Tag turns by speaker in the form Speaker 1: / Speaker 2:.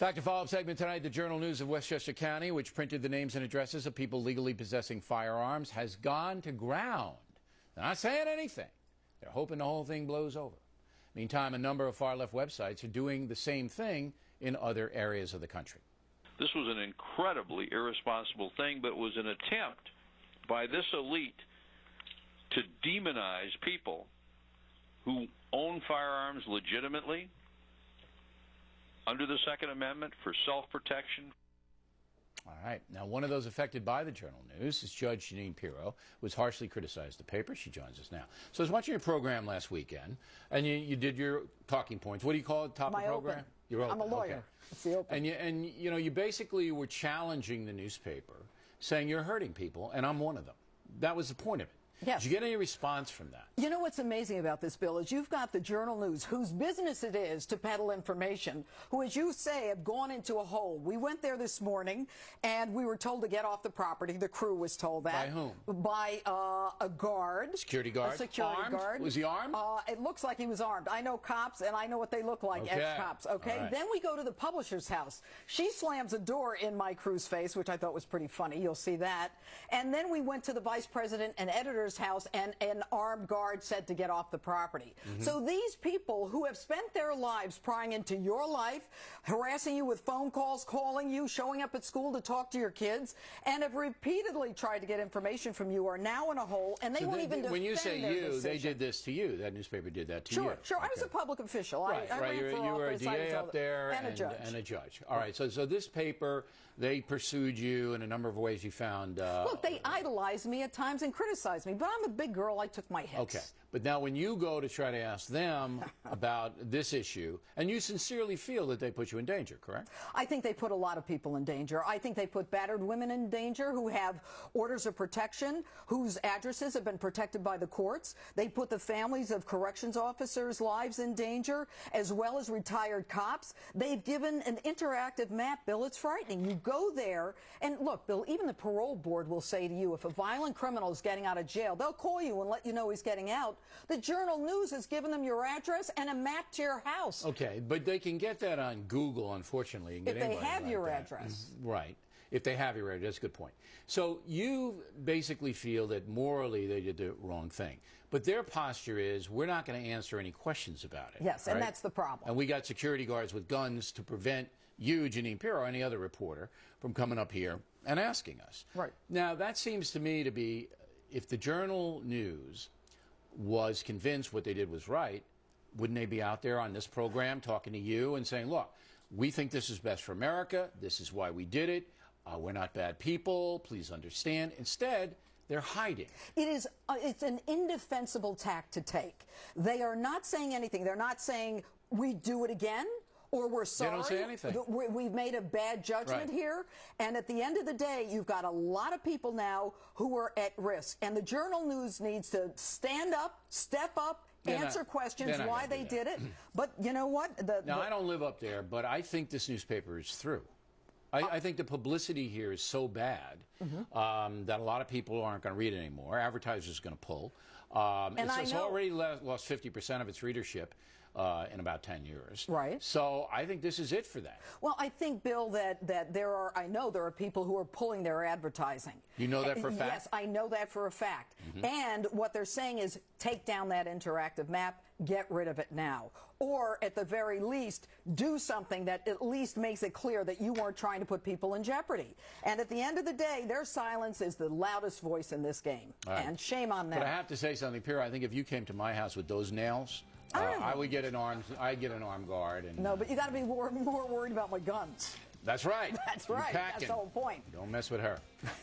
Speaker 1: Back to follow-up segment tonight. The Journal News of Westchester County, which printed the names and addresses of people legally possessing firearms, has gone to ground. They're not saying anything. They're hoping the whole thing blows over. Meantime, a number of far-left websites are doing the same thing in other areas of the country.
Speaker 2: This was an incredibly irresponsible thing, but it was an attempt by this elite to demonize people who own firearms legitimately under the Second Amendment for self-protection.
Speaker 1: All right. Now, one of those affected by the Journal News is Judge Jeanine Pirro, who has harshly criticized the paper. She joins us now. So I was watching your program last weekend, and you did your talking points. What do you call it, top of the program?
Speaker 3: Open.
Speaker 1: You're open.
Speaker 3: I'm a lawyer.
Speaker 1: Okay.
Speaker 3: It's the open.
Speaker 1: And you basically were challenging the newspaper, saying you're hurting people, and I'm one of them. That was the point of it.
Speaker 3: Yes.
Speaker 1: Did you get any response from that?
Speaker 3: You know what's amazing about this, Bill, is you've got the Journal News, whose business it is to peddle information, who, as you say, have gone into a hole. We went there this morning, and we were told to get off the property. The crew was told that.
Speaker 1: By whom?
Speaker 3: By a guard.
Speaker 1: Security guard?
Speaker 3: A security
Speaker 1: armed?
Speaker 3: guard.
Speaker 1: Was he armed?
Speaker 3: It looks like he was armed. I know cops, and I know what they look like, ex-cops. Okay?
Speaker 1: Right.
Speaker 3: Then we go to the publisher's house. She slams a door in my crew's face, which I thought was pretty funny. You'll see that. And then we went to the vice president and editor's house, and an armed guard said to get off the property. So these people who have spent their lives prying into your life, harassing you with phone calls, calling you, showing up at school to talk to your kids, and have repeatedly tried to get information from you are now in a hole, and they won't even defend
Speaker 1: when you say
Speaker 3: their
Speaker 1: you,
Speaker 3: decision.
Speaker 1: they did this to you. That newspaper did that to you.
Speaker 3: Sure.
Speaker 1: Okay.
Speaker 3: I was a public official.
Speaker 1: Right.
Speaker 3: I ran for
Speaker 1: You were a
Speaker 3: office. I was
Speaker 1: DA up there
Speaker 3: and a judge.
Speaker 1: And a judge. All right. So this paper, they pursued you in a number of ways. You found.
Speaker 3: Look, they idolized me at times and criticized me, but I'm a big girl. I took my hits.
Speaker 1: Okay. But now when you go to try to ask them about this issue, and you sincerely feel that they put you in danger, correct?
Speaker 3: I think they put a lot of people in danger. I think they put battered women in danger who have orders of protection, whose addresses have been protected by the courts. They put the families of corrections officers' lives in danger, as well as retired cops. They've given an interactive map, Bill. It's frightening. You go there, and look, Bill, even the parole board will say to you, if a violent criminal is getting out of jail, they'll call you and let you know he's getting out. The Journal News has given them your address and a map to your house.
Speaker 1: Okay, but they can get that on Google, unfortunately.
Speaker 3: If they have your address.
Speaker 1: Right. If they have your address, that's a good point. So you basically feel that morally they did the wrong thing. But their posture is, we're not going to answer any questions about it.
Speaker 3: Yes,
Speaker 1: right?
Speaker 3: And that's the problem.
Speaker 1: And we got security guards with guns to prevent you, Jeanine Pirro, or any other reporter, from coming up here and asking us.
Speaker 3: Right.
Speaker 1: Now, that seems to me to be, if the Journal News was convinced what they did was right, wouldn't they be out there on this program talking to you and saying, look, we think this is best for America, this is why we did it, we're not bad people, please understand. Instead, they're hiding.
Speaker 3: It's an indefensible tack to take. They are not saying anything. They're not saying we do it again, or we're sorry.
Speaker 1: They don't say anything.
Speaker 3: We've made a bad judgment here. And at the end of the day, you've got a lot of people now who are at risk. And the Journal News needs to stand up, step up, answer questions why they did it. But you know what?
Speaker 1: Now, I don't live up there, but I think this newspaper is through. I think the publicity here is so bad that a lot of people aren't going to read it anymore. Advertisers are going to pull. It's already lost 50% of its readership in about 10 years.
Speaker 3: Right.
Speaker 1: So I think this is it for that.
Speaker 3: Well, I think, Bill, that I know there are people who are pulling their advertising.
Speaker 1: You know that for a fact?
Speaker 3: Yes, I know that for a fact. And what they're saying is take down that interactive map, get rid of it now. Or, at the very least, do something that at least makes it clear that you weren't trying to put people in jeopardy. And at the end of the day, their silence is the loudest voice in this game. Right. And shame on them.
Speaker 1: But I have to say something, Pierre. I think if you came to my house with those nails, I would get an armed. I'd get an armed guard. And,
Speaker 3: no, but you got to be more worried about my guns.
Speaker 1: That's right.
Speaker 3: That's right. That's the whole point.
Speaker 1: Don't mess with her.